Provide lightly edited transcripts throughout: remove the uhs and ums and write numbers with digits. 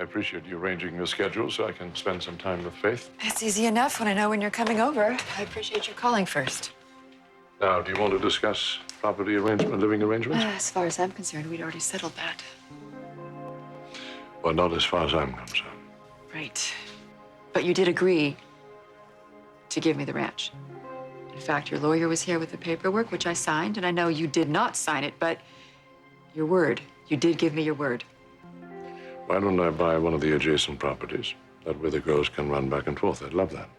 I appreciate you arranging your schedule so I can spend some time with Faith. It's easy enough when I know when you're coming over. I appreciate you calling first. Now, do you want to discuss property arrangement, living arrangements? As far as I'm concerned, we'd already settled that. Well, not as far as I'm concerned. Right. But you did agree to give me the ranch. In fact, your lawyer was here with the paperwork, which I signed, and I know you did not sign it, but your word. You did give me your word. Why don't I buy one of the adjacent properties? That way the girls can run back and forth. I'd love that.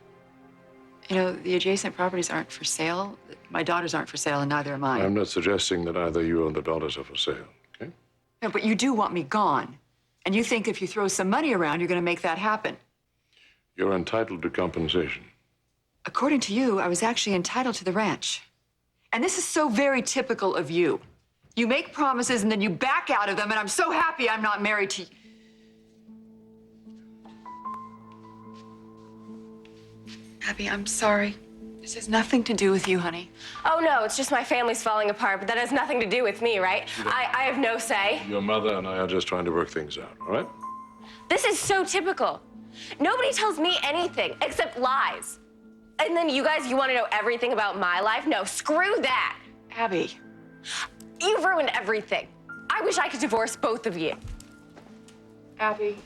You know, the adjacent properties aren't for sale. My daughters aren't for sale, and neither am I. I'm not suggesting that either you or the daughters are for sale, okay? No, but you do want me gone. And you think if you throw some money around, you're going to make that happen. You're entitled to compensation. According to you, I was actually entitled to the ranch. And this is so very typical of you. You make promises and then you back out of them, and I'm so happy I'm not married to you. Abby, I'm sorry. This has nothing to do with you, honey. Oh, no, it's just my family's falling apart, but that has nothing to do with me, right? I have no say. Your mother and I are just trying to work things out, all right? This is so typical. Nobody tells me anything except lies. And then you guys, you want to know everything about my life? No, screw that. Abby. You've ruined everything. I wish I could divorce both of you. Abby.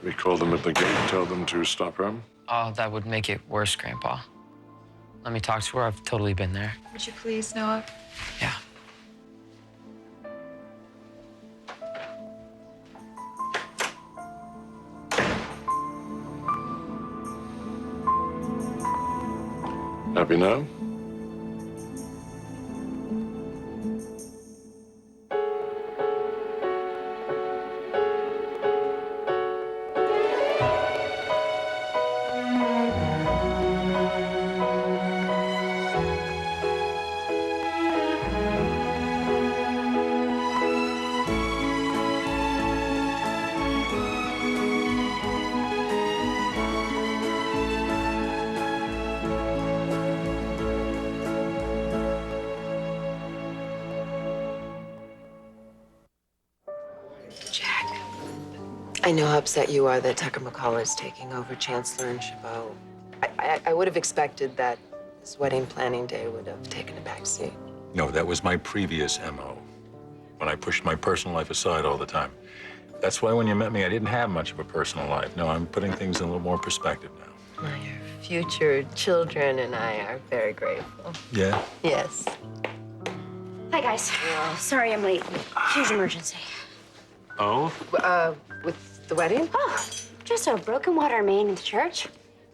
We call them at the gate, tell them to stop her. Oh, that would make it worse, Grandpa. Let me talk to her. I've totally been there. Would you please, Noah? Yeah. Happy now? Jack, I know how upset you are that Tucker McCall is taking over Chancellor and Chabot. I would have expected that this wedding planning day would have taken a backseat. No, that was my previous MO, when I pushed my personal life aside all the time. That's why when you met me, I didn't have much of a personal life. No, I'm putting things in a little more perspective now. Well, your future children and I are very grateful. Yeah? Yes. Hi, guys. Sorry I'm late. Huge emergency. Oh? With the wedding? Oh, just a broken water main in the church.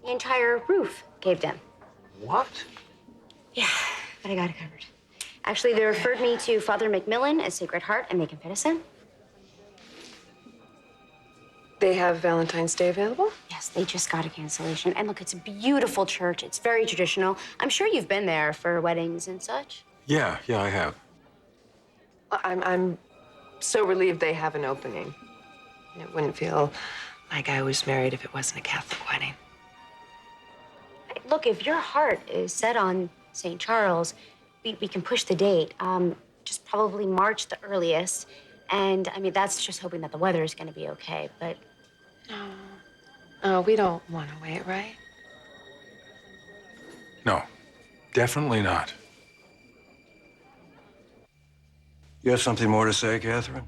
The entire roof caved in. What? Yeah, but I got it covered. Actually, they referred me to Father McMillan at Sacred Heart in Macon, Medicine. They have Valentine's Day available? Yes, they just got a cancellation. And look, it's a beautiful church. It's very traditional. I'm sure you've been there for weddings and such. Yeah, I have. I'm so relieved they have an opening. It wouldn't feel like I was married if it wasn't a Catholic wedding. Look, if your heart is set on St. Charles, we can push the date. Just probably March the earliest. And, I mean, that's just hoping that the weather is going to be okay, but... Oh, we don't want to wait, right? No, definitely not. You have something more to say, Catherine?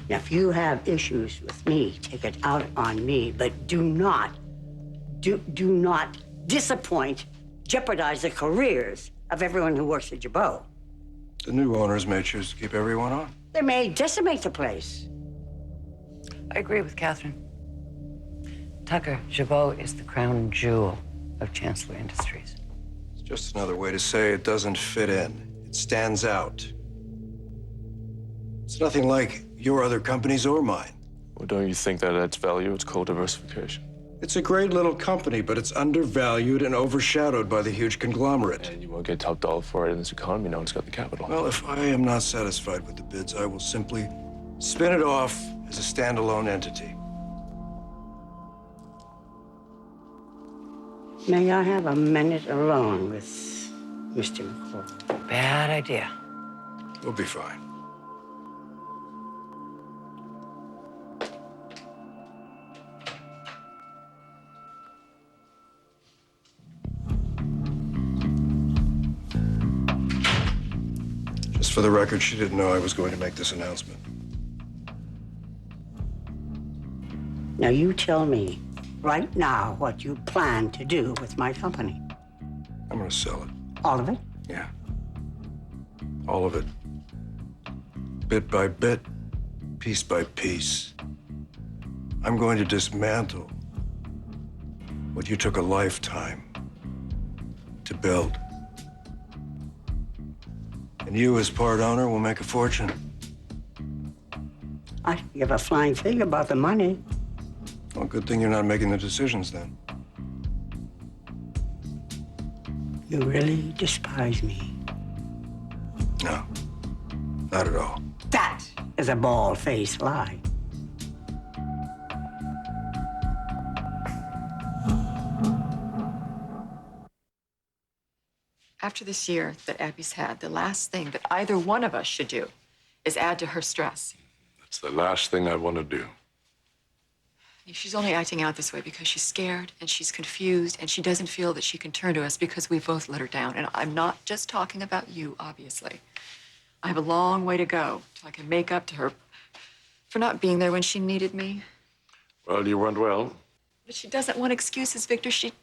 If you have issues with me, take it out on me, but do not disappoint, jeopardize the careers of everyone who works at Jabot. The new owners may choose to keep everyone on. They may decimate the place. I agree with Catherine. Tucker, Jabot is the crown jewel of Chancellor Industries. It's just another way to say it doesn't fit in. It stands out. It's nothing like your other companies or mine. Well, don't you think that adds value? It's called diversification. It's a great little company, but it's undervalued and overshadowed by the huge conglomerate. And you won't get top dollar for it in this economy. No one's got the capital. Well, if I am not satisfied with the bids, I will simply spin it off as a standalone entity. May I have a minute alone with Mr. McCall? Bad idea. We'll be fine. Just for the record, she didn't know I was going to make this announcement. Now you tell me right now what you plan to do with my company. I'm going to sell it. All of it? Yeah. All of it. Bit by bit, piece by piece. I'm going to dismantle what you took a lifetime to build. And you, as part owner, will make a fortune. I don't give a flying fig about the money. Well, good thing you're not making the decisions then. You really despise me. No, not at all. That is a bald-faced lie. After this year that Abby's had, the last thing that either one of us should do is add to her stress. That's the last thing I want to do. She's only acting out this way because she's scared and she's confused and she doesn't feel that she can turn to us because we both let her down. And I'm not just talking about you, obviously. I have a long way to go till I can make up to her for not being there when she needed me. Well, you weren't well. But she doesn't want excuses, Victor. She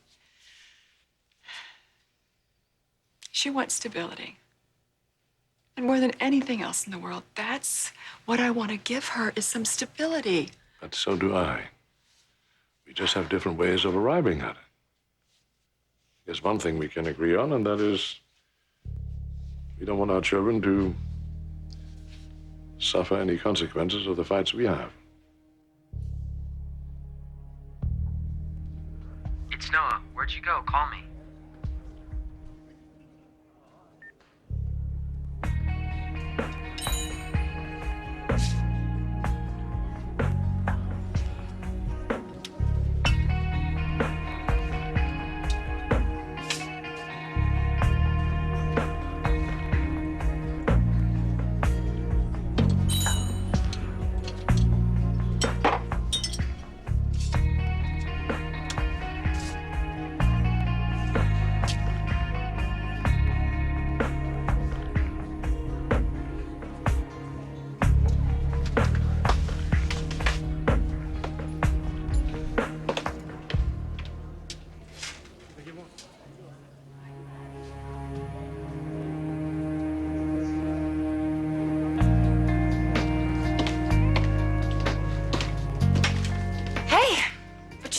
wants stability. And more than anything else in the world, that's what I want to give her, is some stability. But so do I. We just have different ways of arriving at it. There's one thing we can agree on, and that is we don't want our children to suffer any consequences of the fights we have. It's Noah. Where'd you go? Call me.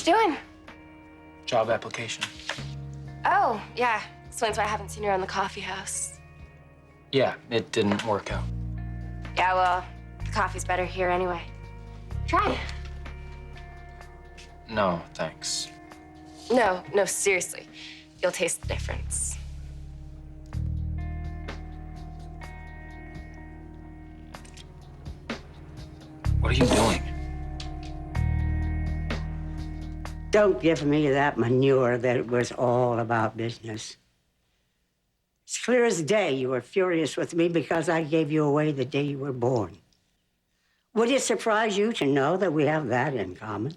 Doing? Job application. Oh, yeah. Explains why I haven't seen you around the coffee house. Yeah, it didn't work out. Yeah, well, the coffee's better here anyway. Try. No, thanks. No, seriously. You'll taste the difference. What are you doing? Don't give me that manure that it was all about business. It's clear as day you were furious with me because I gave you away the day you were born. Would it surprise you to know that we have that in common?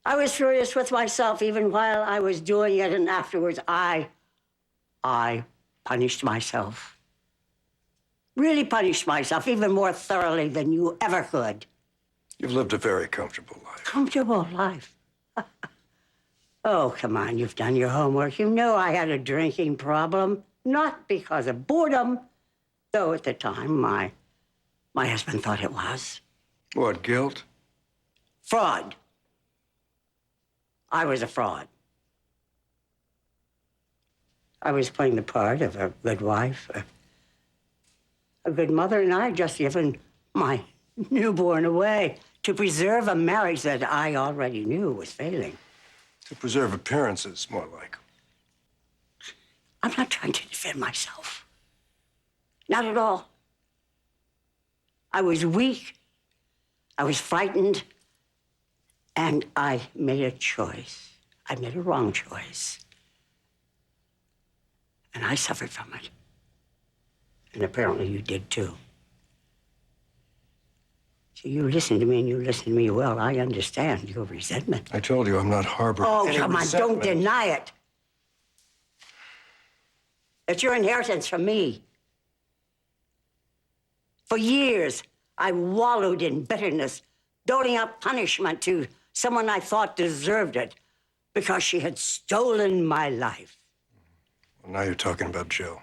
I was furious with myself even while I was doing it, and afterwards I punished myself. Really punished myself even more thoroughly than you ever could. You've lived a very comfortable life. Comfortable life? Oh, come on, you've done your homework. You know I had a drinking problem, not because of boredom, though at the time my husband thought it was. What, guilt? Fraud. I was a fraud. I was playing the part of a good wife, a good mother, and I had just given my newborn away to preserve a marriage that I already knew was failing. To preserve appearances, more like. I'm not trying to defend myself. Not at all. I was weak. I was frightened. And I made a choice. I made a wrong choice. And I suffered from it. And apparently you did too. So you listen to me and you listen to me well. I understand your resentment. I told you I'm not harboring any Come on, resentment. don't deny it. It's your inheritance from me. For years, I wallowed in bitterness, doling out punishment to someone I thought deserved it because she had stolen my life. Well, now you're talking about Joe.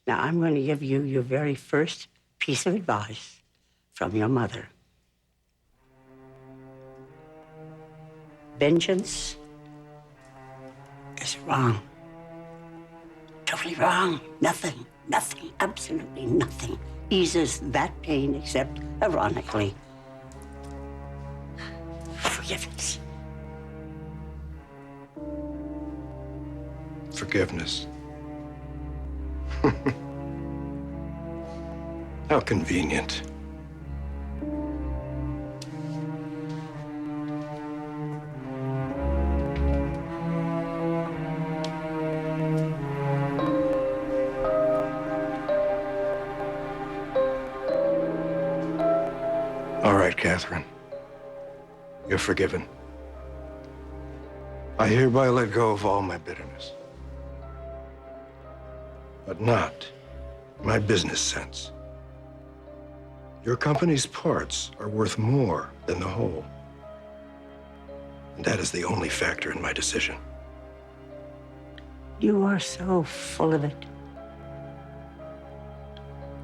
Now, I'm going to give you your very first piece of advice from your mother. Vengeance is wrong. Totally wrong. Nothing, absolutely nothing eases that pain except, ironically, forgiveness. Forgiveness. How convenient. All right, Catherine. You're forgiven. I hereby let go of all my bitterness. But not my business sense. Your company's parts are worth more than the whole. And that is the only factor in my decision. You are so full of it.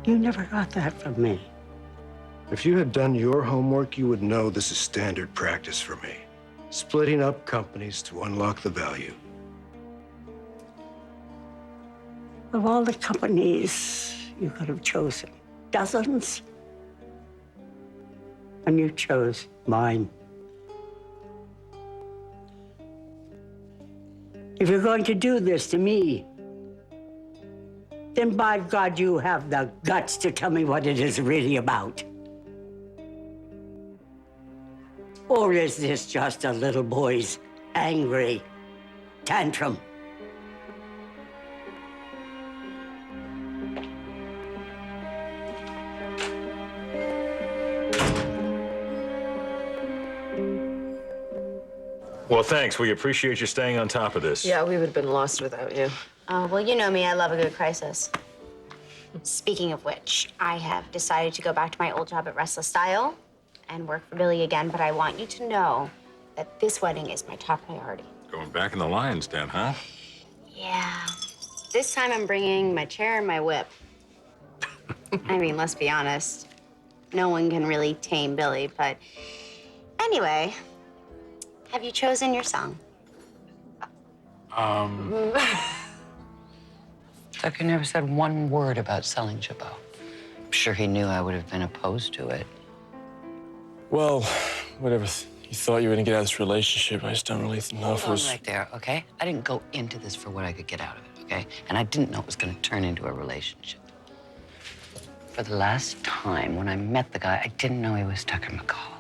You never got that from me. If you had done your homework, you would know this is standard practice for me. Splitting up companies to unlock the value. Of all the companies you could have chosen, dozens, and you chose mine. If you're going to do this to me, then by God, you have the guts to tell me what it is really about. Or is this just a little boy's angry tantrum? Well, thanks. We appreciate you staying on top of this. Yeah, we would have been lost without you. Oh, well, you know me. I love a good crisis. Speaking of which, I have decided to go back to my old job at Restless Style and work for Billy again, but I want you to know that this wedding is my top priority. Going back in the lion's den, huh? Yeah. This time I'm bringing my chair and my whip. I mean, let's be honest. No one can really tame Billy, but anyway, have you chosen your song? Tucker never said one word about selling Chabot. I'm sure he knew I would have been opposed to it. Well, whatever you thought you were gonna get out of this relationship, I just don't really know if it Hold was. on right there, okay? I didn't go into this for what I could get out of it, okay? And I didn't know it was gonna turn into a relationship. For the last time, when I met the guy, I didn't know he was Tucker McCall.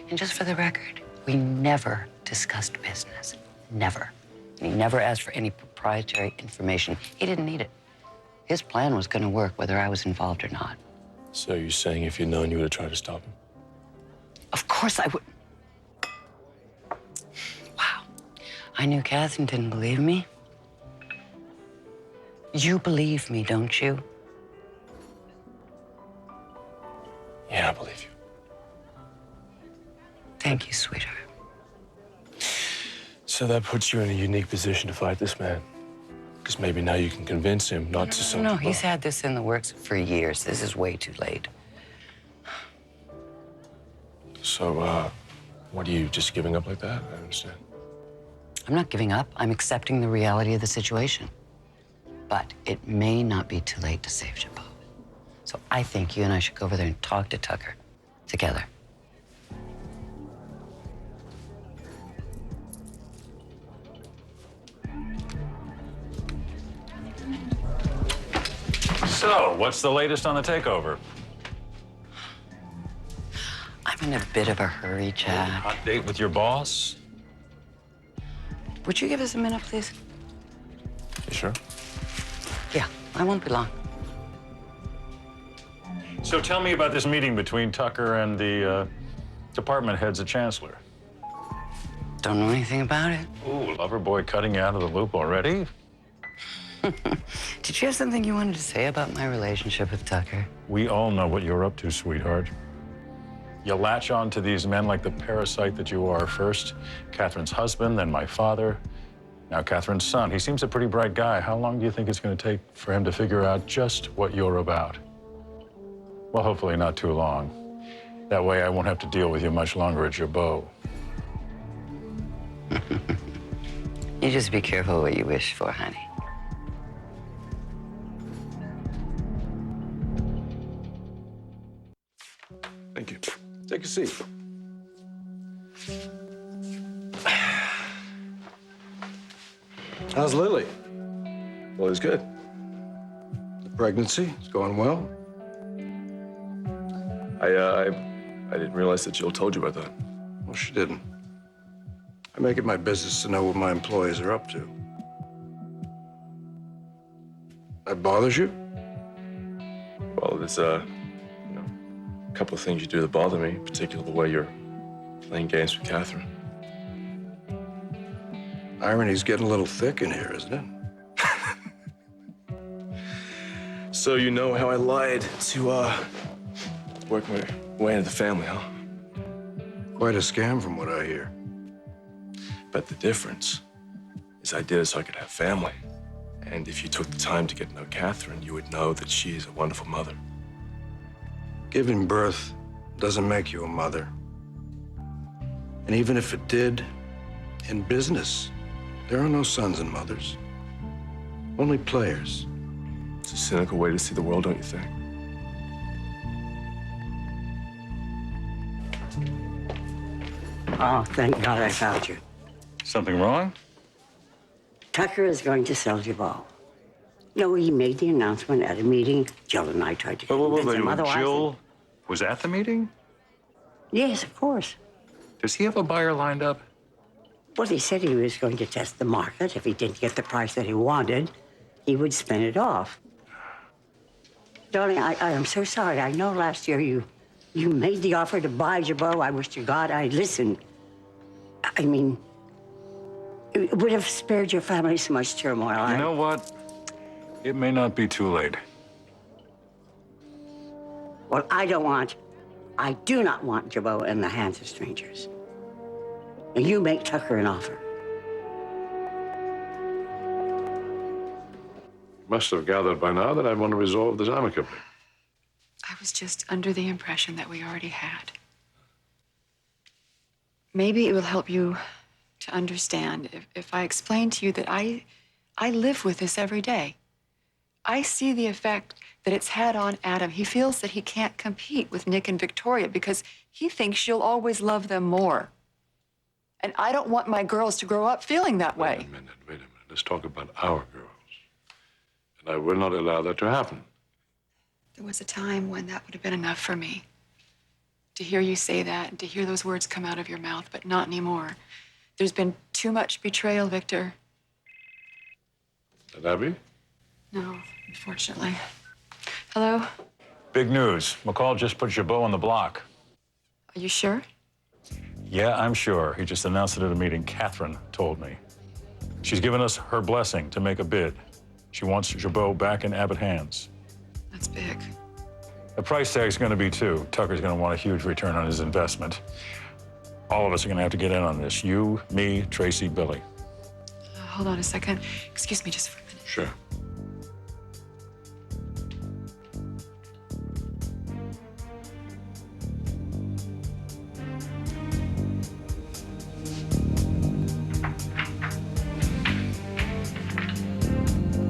And just for the record, we never discussed business. Never. And he never asked for any proprietary information. He didn't need it. His plan was gonna work whether I was involved or not. So you're saying if you'd known, you would have tried to stop him? Of course I would. Wow. I knew Catherine didn't believe me. You believe me, don't you? Yeah, I believe you. Thank you, sweetheart. So that puts you in a unique position to fight this man. Because maybe now you can convince him not to sell No, Chabot. he's had this in the works for years. This is way too late. So, what are you, just giving up like that? I don't understand. I'm not giving up. I'm accepting the reality of the situation. But it may not be too late to save Chabot. So I think you and I should go over there and talk to Tucker together. So, what's the latest on the takeover? I'm in a bit of a hurry, Jack. Hot date with your boss? Would you give us a minute, please? You sure? Yeah, I won't be long. So tell me about this meeting between Tucker and the department heads at Chancellor. Don't know anything about it. Ooh, lover boy cutting you out of the loop already? Did you have something you wanted to say about my relationship with Tucker? We all know what you're up to, sweetheart. You latch on to these men like the parasite that you are. First, Catherine's husband, then my father, now Catherine's son. He seems a pretty bright guy. How long do you think it's going to take for him to figure out just what you're about? Well, hopefully not too long. That way I won't have to deal with you much longer at your bow. You just be careful what you wish for, honey. Thank you. Take a seat. How's Lily? Lily's good. The pregnancy is going well? I didn't realize that Jill told you about that. Well, she didn't. I make it my business to know what my employees are up to. That bothers you? Well, there's a couple of things you do that bother me, particularly the way you're playing games with Catherine. Irony's getting a little thick in here, isn't it? So you know how I lied to work my way into the family, huh? Quite a scam from what I hear. But the difference is I did it so I could have family. And if you took the time to get to know Catherine, you would know that she is a wonderful mother. Giving birth doesn't make you a mother. And even if it did, in business, there are no sons and mothers. Only players. It's a cynical way to see the world, don't you think? Oh, thank God I found you. Something wrong? Tucker is going to sell Jabal. No, he made the announcement at a meeting. Jill and I tried to convince him otherwise. Jill was at the meeting? Yes, of course. Does he have a buyer lined up? Well, he said he was going to test the market. If he didn't get the price that he wanted, he would spin it off. Darling, I am so sorry. I know last year you made the offer to buy Jabot. I wish to God I'd listened. I mean, it would have spared your family so much turmoil. You know what? It may not be too late. Well, I do not want Jabot in the hands of strangers. And you make Tucker an offer. You must have gathered by now that I want to resolve this amicably. I was just under the impression that we already had. Maybe it will help you to understand if I explain to you that I live with this every day. I see the effect that it's had on Adam. He feels that he can't compete with Nick and Victoria because he thinks she'll always love them more. And I don't want my girls to grow up feeling that way. Wait a minute. Let's talk about our girls. And I will not allow that to happen. There was a time when that would have been enough for me. To hear you say that and to hear those words come out of your mouth, but not anymore. There's been too much betrayal, Victor. And Abby? No, unfortunately. Hello? Big news. McCall just put Jabot on the block. Are you sure? Yeah, I'm sure. He just announced it at a meeting. Catherine told me. She's given us her blessing to make a bid. She wants Jabot back in Abbott hands. That's big. The price tag's going to be too. Tucker's going to want a huge return on his investment. All of us are going to have to get in on this. You, me, Tracy, Billy. Hold on a second. Excuse me just for a minute. Sure.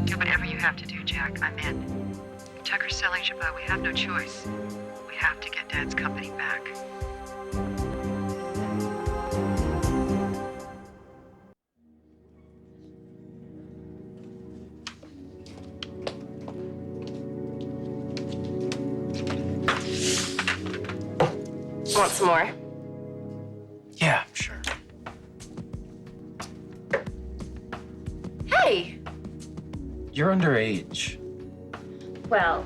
Do whatever you have to do, Jack. I'm in. Tucker's selling Jabot. We have no choice. We have to get Dad's company back. Want some more? Yeah, sure. Hey! You're underage. Well,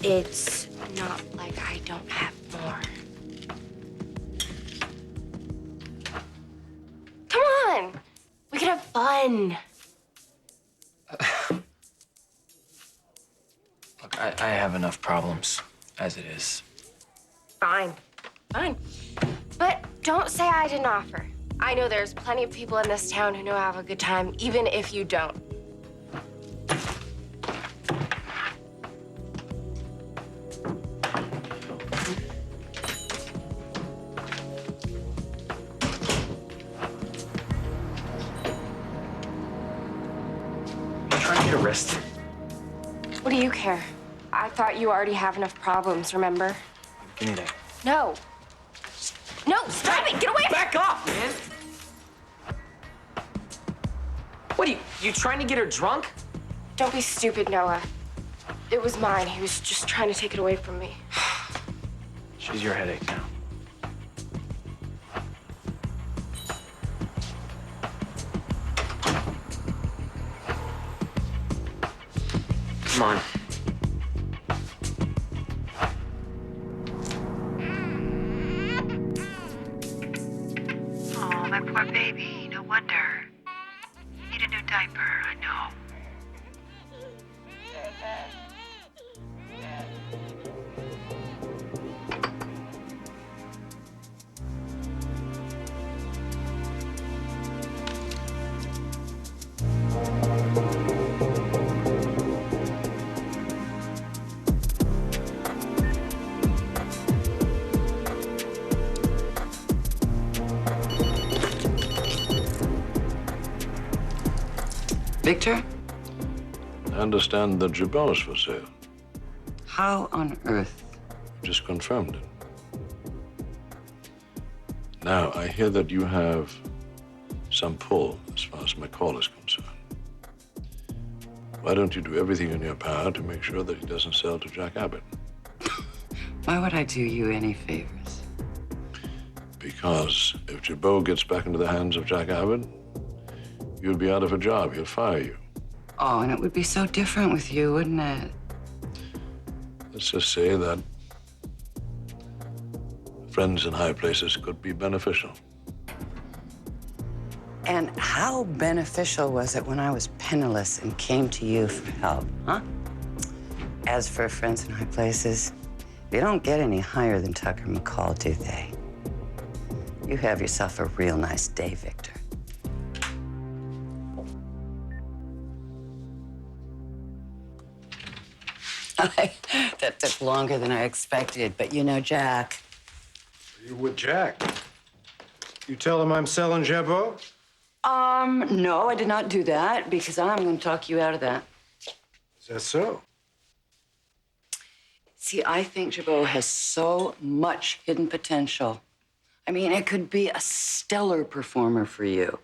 it's not like I don't have more. Come on. We can have fun. Look, I have enough problems as it is. Fine. Fine. But don't say I didn't offer. I know there's plenty of people in this town who know how to have a good time, even if you don't. You're trying to get arrested? What do you care? I thought you already have enough problems, remember? Give me that. No. No, stop it! Get away! Back off, man! What are you trying to get her drunk? Don't be stupid, Noah. It was mine. He was just trying to take it away from me. She's your headache now. Come on. Oh, my poor baby. No wonder. Need a new diaper, I know. Victor, I understand that Jabot is for sale. how on earth? Just confirmed it. Now, I hear that you have some pull as far as McCall is concerned. Why don't you do everything in your power to make sure that he doesn't sell to Jack Abbott? Why would I do you any favors? Because if Jabot gets back into the hands of Jack Abbott, you'll be out of a job. He'll fire you. Oh, and it would be so different with you, wouldn't it? Let's just say that friends in high places could be beneficial. And how beneficial was it when I was penniless and came to you for help, huh? As for friends in high places, they don't get any higher than Tucker McCall, do they? You have yourself a real nice day, Victor. That took longer than I expected, but you know, Jack. You with Jack? You tell him I'm selling Jabot? No, I did not do that because I'm going to talk you out of that. Is that so? See, I think Jabot has so much hidden potential. I mean, it could be a stellar performer for you.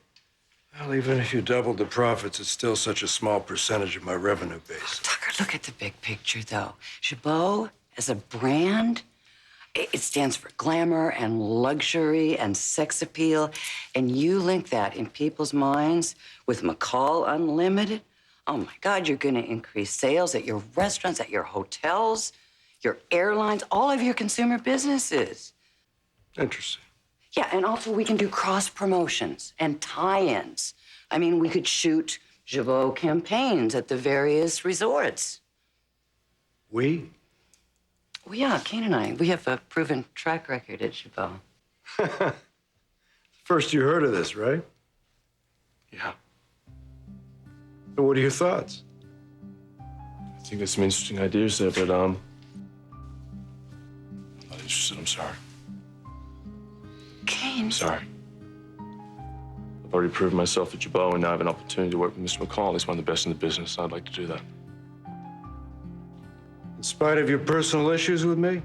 Well, even if you doubled the profits, it's still such a small percentage of my revenue base. Tucker, look at the big picture, though. Jabot, as a brand, it stands for glamour and luxury and sex appeal. And you link that in people's minds with McCall Unlimited. Oh, my God, you're going to increase sales at your restaurants, at your hotels, your airlines, all of your consumer businesses. Interesting. Yeah, and also we can do cross promotions and tie-ins. I mean, we could shoot Jabot campaigns at the various resorts. We? Well, yeah, Kane and I, we have a proven track record at Jabot. First you heard of this, right? Yeah. So what are your thoughts? I think there's some interesting ideas there, but not interested. I'm sorry. Kane. I'm sorry. I've already proved myself at Jabot, and now I have an opportunity to work with Mr. McCall. He's one of the best in the business. I'd like to do that. In spite of your personal issues with me?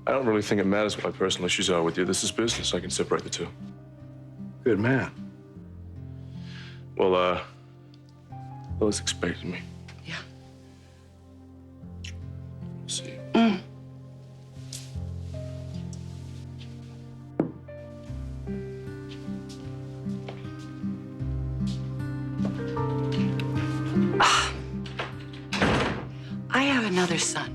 I don't really think it matters what my personal issues are with you. This is business. I can separate the two. Good man. Well, Lois expected me. Yeah. See. I have another son.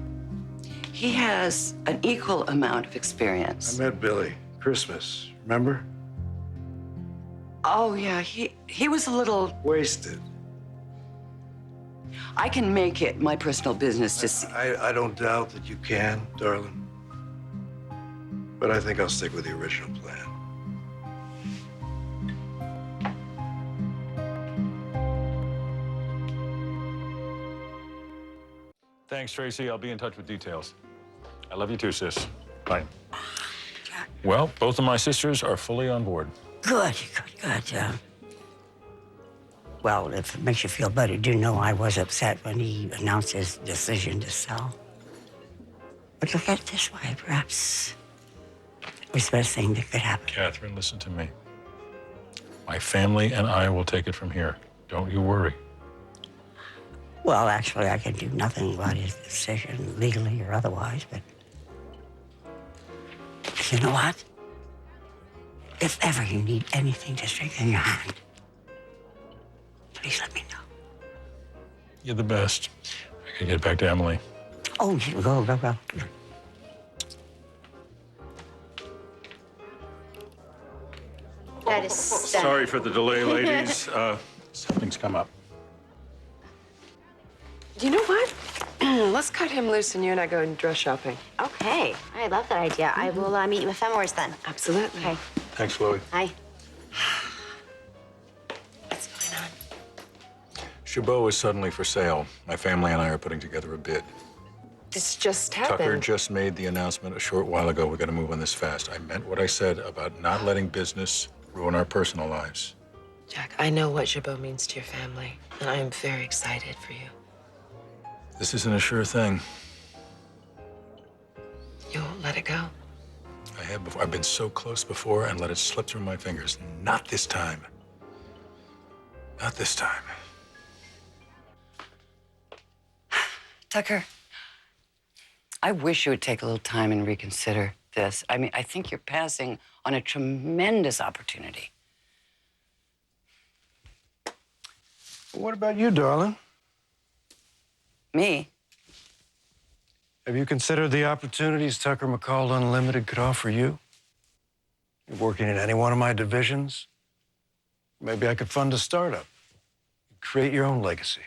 He has an equal amount of I experience. met Billy. Christmas, remember? Oh, yeah, he was a little... Wasted. I can make it my personal business to see... I don't doubt that you can, darling. But I think I'll stick with the original plan. Thanks, Tracy. I'll be in touch with details. I love you too, sis. Bye. Well, both of my sisters are fully on board. Good. Well, if it makes you feel better, do know I was upset when he announced his decision to sell. But look at it this way, perhaps it was the best thing that could happen. Catherine, listen to me. My family and I will take it from here. Don't you worry. Well, actually, I can do nothing about his decision, legally or otherwise, but you know what? If ever you need anything to strengthen your hand, please let me know. You're the best. I gotta get back to Emily. Oh, go. That is stunning. Sorry for the delay, ladies. Something's come up. You know what? Let's cut him loose and you and I go and dress shopping. Okay, I love that idea. I will meet you with Femours then. Absolutely. Okay. Thanks, Chloe. Hi. What's going on? Chabot is suddenly for sale. My family and I are putting together a bid. This just happened. Tucker just made the announcement a short while ago. We gotta move on this fast. I meant what I said about not letting business ruin our personal lives. Jack, I know what Chabot means to your family, and I am very excited for you. This isn't a sure thing. You'll let it go? I have before. I've been so close before and let it slip through my fingers. Not this time. Not this time. Tucker, I wish you would take a little time and reconsider this. I mean, I think you're passing on a tremendous opportunity. What about you, darling? Me? Have you considered the opportunities Tucker McCall Unlimited could offer you? You're working in any one of my divisions? Maybe I could fund a startup. Create your own legacy.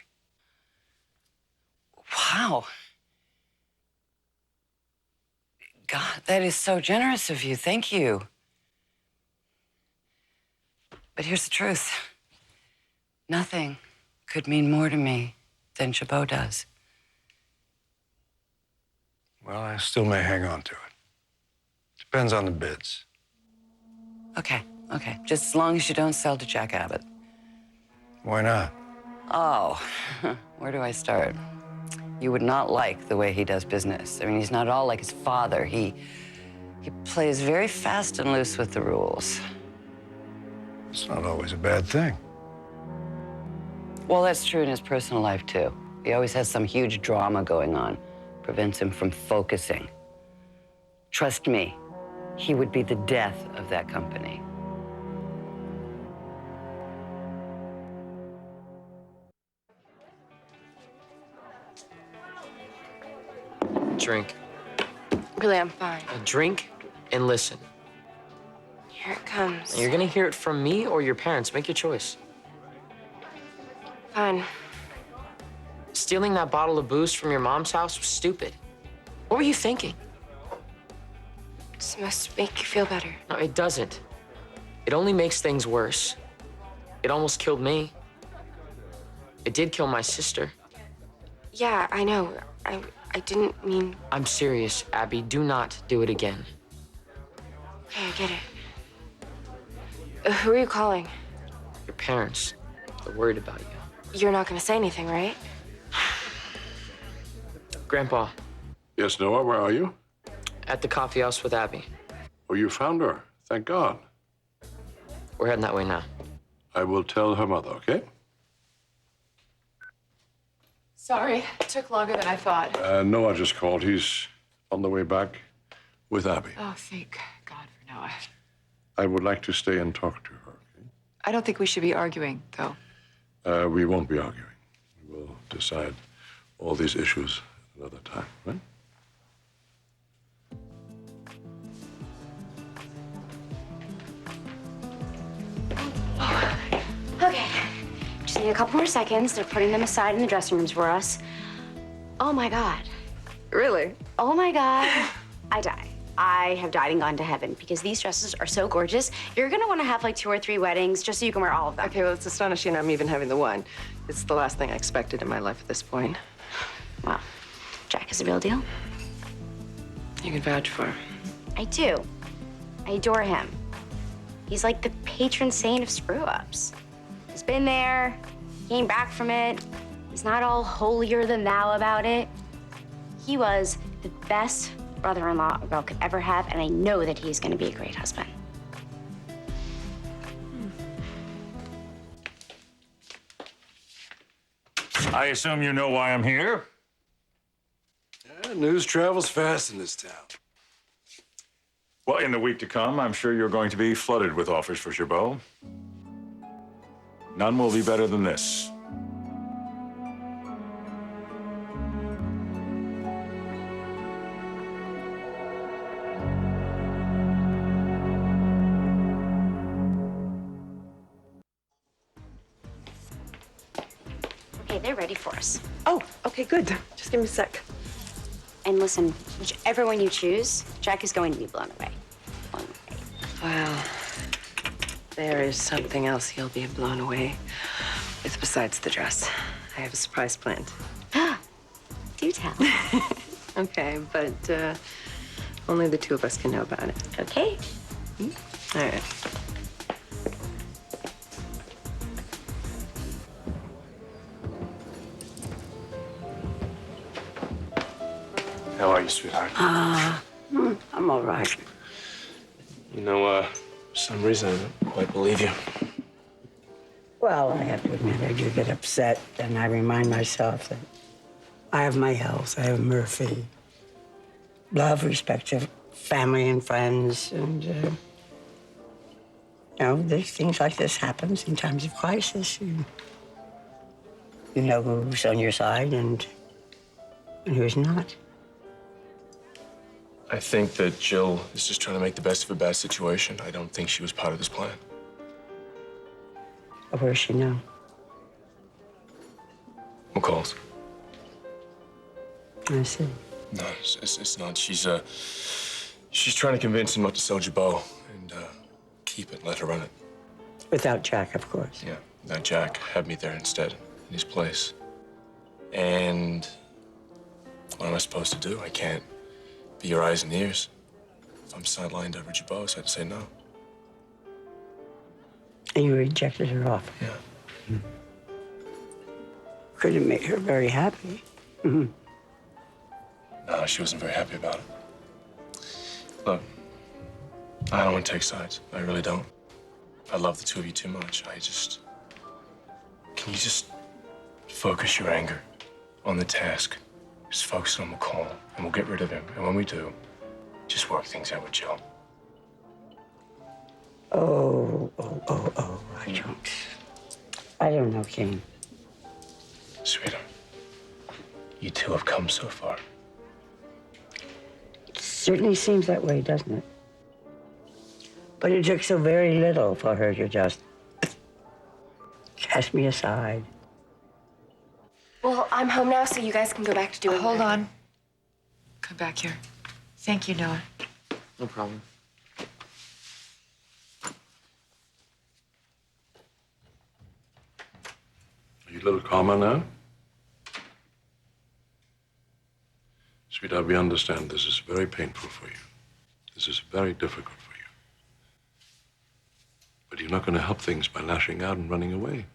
Wow. God, that is so generous of you. Thank you. But here's the truth. Nothing could mean more to me than Chabot does. Well, I still may hang on to it. Depends on the bids. Okay. Just as long as you don't sell to Jack Abbott. Why not? Oh, where do I start? You would not like the way he does business. I mean, he's not at all like his father. He plays very fast and loose with the rules. It's not always a bad thing. Well, that's true in his personal life, too. He always has some huge drama going on. Prevents him from focusing. Trust me, he would be the death of that company. Drink. Really, I'm fine. Drink and listen. Here it comes. You're gonna hear it from me or your parents. Make your choice. Fine. Stealing that bottle of booze from your mom's house was stupid. What were you thinking? This must make you feel better. No, it doesn't. It only makes things worse. It almost killed me. It did kill my sister. Yeah, I know. I didn't mean... I'm serious, Abby. Do not do it again. Okay, I get it. Who are you calling? Your parents. They're worried about you. You're not gonna say anything, right? Grandpa, Yes, Noah, where are you? at the coffee house with Abby. Oh, you found her. Thank God. We're heading that way now. I will tell her mother, okay? Sorry, it took longer than I thought. Noah just called. He's on the way back with Abby. Oh, thank God for Noah. I would like to stay and talk to her, I don't think we should be arguing, though. okay? We won't be arguing. We will decide all these issues another time, right? Just need a couple more seconds. They're putting them aside in the dressing rooms for us. Oh my God. Really? Oh my God. I die. I have died and gone to heaven because these dresses are so gorgeous. You're gonna wanna have like 2 or 3 weddings just so you can wear all of them. Okay, well, it's astonishing I'm even having the one. It's the last thing I expected in my life at this point. Wow. Jack is a real deal. You can vouch for him. I do. I adore him. He's like the patron saint of screw-ups. He's been there, came back from it. He's not all holier than thou about it. He was the best brother-in-law a girl could ever have, and I know that he's gonna be a great husband. I assume you know why I'm here? Yeah, news travels fast in this town. Well, in the week to come, I'm sure you're going to be flooded with offers for Chabot. None will be better than this. Okay, they're ready for us. Oh, okay, good. Just give me a sec. And listen, whichever one you choose, Jack is going to be blown away. Blown away. Well, there is something else he'll be blown away with besides the dress. I have a surprise planned. Do tell. Okay, but only the 2 of us can know about it. Okay. All right. How are you, sweetheart? I'm all right. You know, for some reason, I don't quite believe you. Well, I have to admit, I do get upset, and I remind myself that I have my health, I have Murphy, love, respect of family and friends, and, you know, there's things like this happens in times of crisis. You know who's on your side and who's not. I think that Jill is just trying to make the best of a bad situation. I don't think she was part of this plan. Of course, she know. McCall's. I see. No, it's not. She's trying to convince him not to sell Jabot and keep it, let her run it. Without Jack, of course. Yeah, that Jack had me there instead, in his place. And what am I supposed to do? I can't be your eyes and ears. If I'm sidelined over Jabot, so I had to say no. And you rejected her offer. Yeah. Could have made her very happy. No, she wasn't very happy about it. Look, I don't want to take sides. I really don't. I love the 2 of you too much. Can you just focus your anger on the task? Just focus on McCall, and we'll get rid of him. And when we do, just work things out with Jill. Oh, I don't know, King. Sweetheart, you 2 have come so far. It certainly seems that way, doesn't it? But it took so very little for her to just cast me aside. Well, I'm home now, so you guys can go back to doing. Hold on. Come back here. Thank you, Noah. No problem. Are you a little calmer now? Sweetheart, we understand this is very painful for you. This is very difficult for you. But you're not going to help things by lashing out and running away.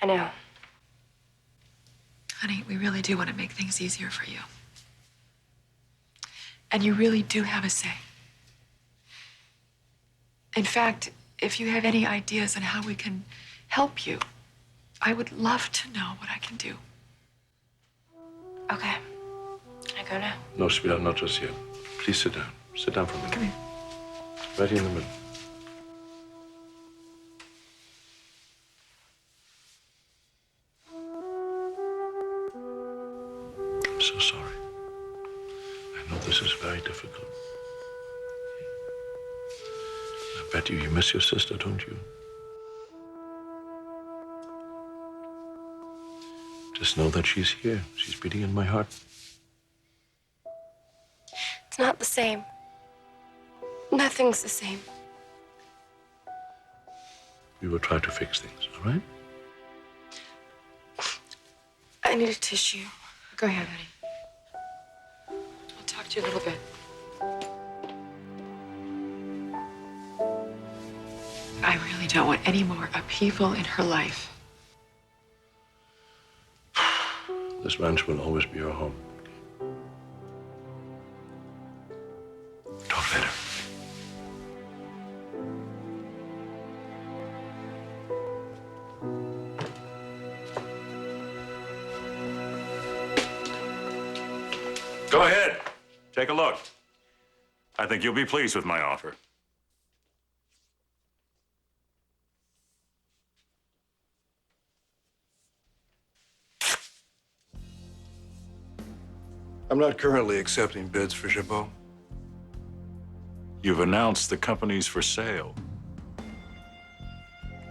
I know. Honey, we really do want to make things easier for you. And you really do have a say. In fact, if you have any ideas on how we can help you, I would love to know what I can do. Okay. Can I go now? No, sweetheart, not just yet. Please sit down. Sit down for a minute. Come here. Right here in the middle. I'm so sorry. I know this is very difficult. I bet you miss your sister, don't you? Just know that she's here. She's beating in my heart. It's not the same. Nothing's the same. We will try to fix things, all right? I need a tissue. Go ahead, honey. I'll talk to you a little bit. I really don't want any more upheaval in her life. This ranch will always be our home. Talk later. Go ahead. Take a look. I think you'll be pleased with my offer. I'm not currently accepting bids for Chabot. You've announced the company's for sale.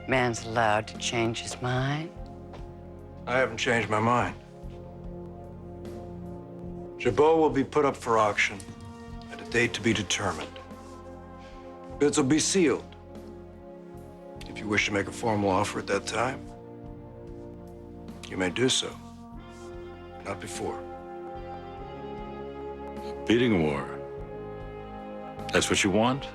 Man's allowed to change his mind. I haven't changed my mind. Chabot will be put up for auction at a date to be determined. Bids will be sealed. If you wish to make a formal offer at that time, you may do so. Not before. Bidding war. That's what you want?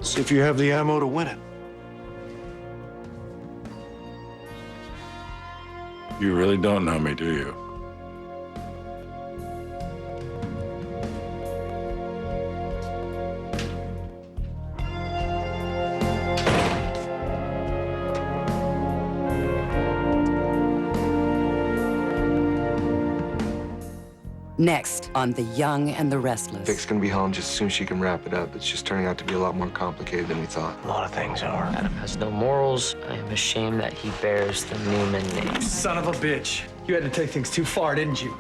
See if you have the ammo to win it. You really don't know me, do you? Next on The Young and the Restless. Vic's gonna be home just as soon as she can wrap it up. It's just turning out to be a lot more complicated than we thought. A lot of things are. Adam has no morals. I am ashamed that he bears the Newman name. Son of a bitch. You had to take things too far, didn't you?